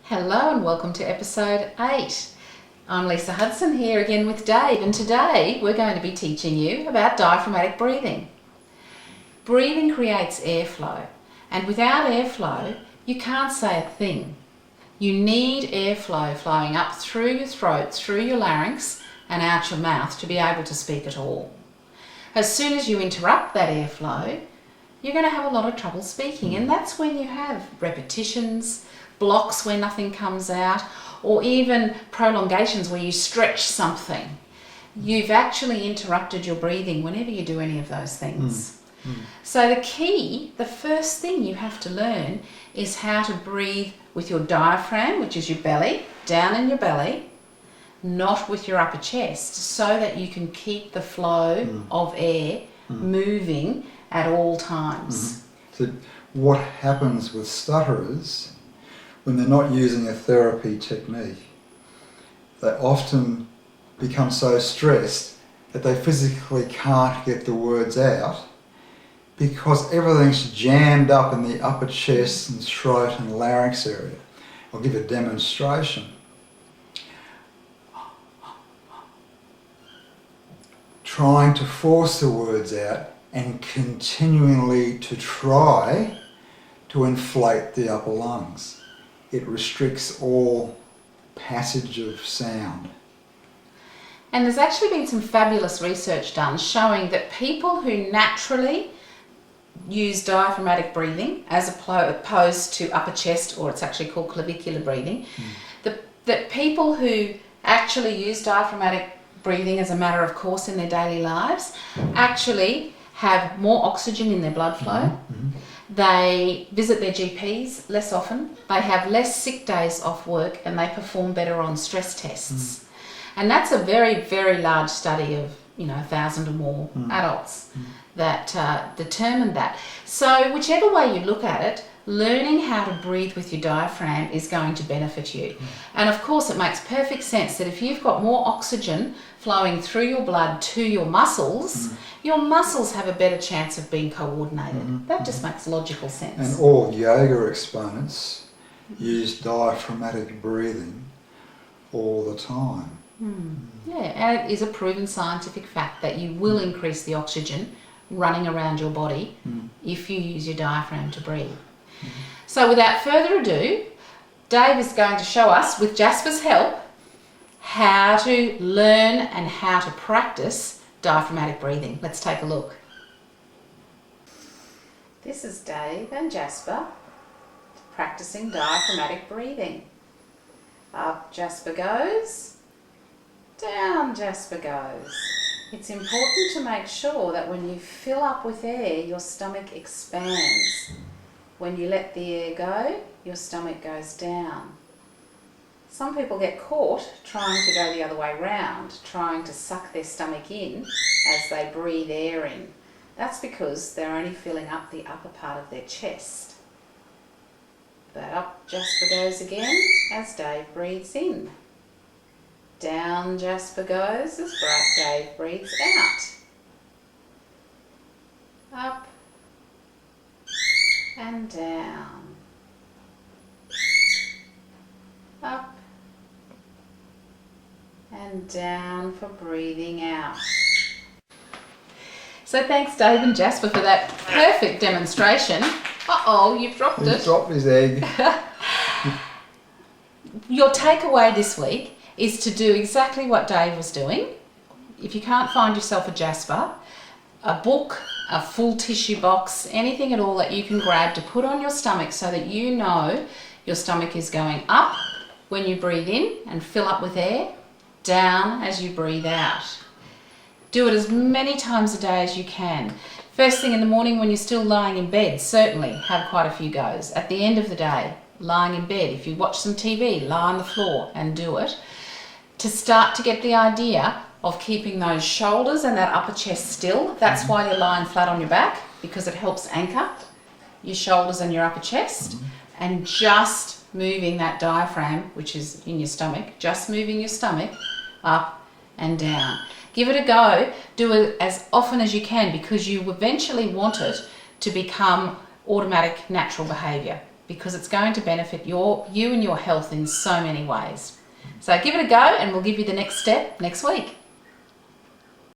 Hello and welcome to episode 8. I'm Lisa Hudson here again with Dave, and today we're going to be teaching you about diaphragmatic breathing. Breathing creates airflow, and without airflow you can't say a thing. You need airflow flowing up through your throat, through your larynx and out your mouth to be able to speak at all. As soon as you interrupt that airflow, you're going to have a lot of trouble speaking, and that's when you have repetitions, blocks where nothing comes out, or even prolongations where you stretch something. You've actually interrupted your breathing whenever you do any of those things. So the first thing you have to learn is how to breathe with your diaphragm, which is your belly, down in your belly, not with your upper chest, so that you can keep the flow of air moving at all times. So what happens with stutterers when they're not using a therapy technique, they often become so stressed that they physically can't get the words out because everything's jammed up in the upper chest and throat and larynx area. I'll give a demonstration. Trying to force the words out and continually to try to inflate the upper lungs. It restricts all passage of sound. And there's actually been some fabulous research done showing that people who naturally use diaphragmatic breathing as opposed to upper chest, or it's actually called clavicular breathing, that people who actually use diaphragmatic breathing as a matter of course in their daily lives actually have more oxygen in their blood flow. They visit their GPs less often, they have less sick days off work, and they perform better on stress tests. And that's a very, very large study of 1,000 or more adults that determined that. So whichever way you look at it, learning how to breathe with your diaphragm is going to benefit you. And of course it makes perfect sense that if you've got more oxygen flowing through your blood to your muscles have a better chance of being coordinated. That just makes logical sense. And all yoga exponents use diaphragmatic breathing all the time. Yeah, and it is a proven scientific fact that you will increase the oxygen running around your body if you use your diaphragm to breathe. So without further ado, Dave is going to show us, with Jasper's help, how to learn and how to practice diaphragmatic breathing. Let's take a look. This is Dave and Jasper practicing diaphragmatic breathing. Up Jasper goes, down Jasper goes. It's important to make sure that when you fill up with air, your stomach expands. When you let the air go, your stomach goes down. Some people get caught trying to go the other way round, trying to suck their stomach in as they breathe air in. That's because they're only filling up the upper part of their chest. But up Jasper goes again as Dave breathes in. Down Jasper goes as Dave breathes out. Up and down. Up and down for breathing out. So thanks Dave and Jasper for that perfect demonstration. Uh-oh, you've dropped it. He dropped his egg. Your takeaway this week is to do exactly what Dave was doing. If you can't find yourself a Jasper, a book, a full tissue box, anything at all that you can grab to put on your stomach so that you know your stomach is going up when you breathe in and fill up with air, down as you breathe out. Do it as many times a day as you can. First thing in the morning when you're still lying in bed, certainly have quite a few goes. At the end of the day, lying in bed, if you watch some TV, lie on the floor and do it, to start to get the idea of keeping those shoulders and that upper chest still. That's why you're lying flat on your back, because it helps anchor your shoulders and your upper chest, and just moving that diaphragm, which is in your stomach, just moving your stomach up and down. Give it a go. Do it as often as you can, because you eventually want it to become automatic, natural behaviour. because it's going to benefit you and your health in so many ways. So give it a go and we'll give you the next step next week.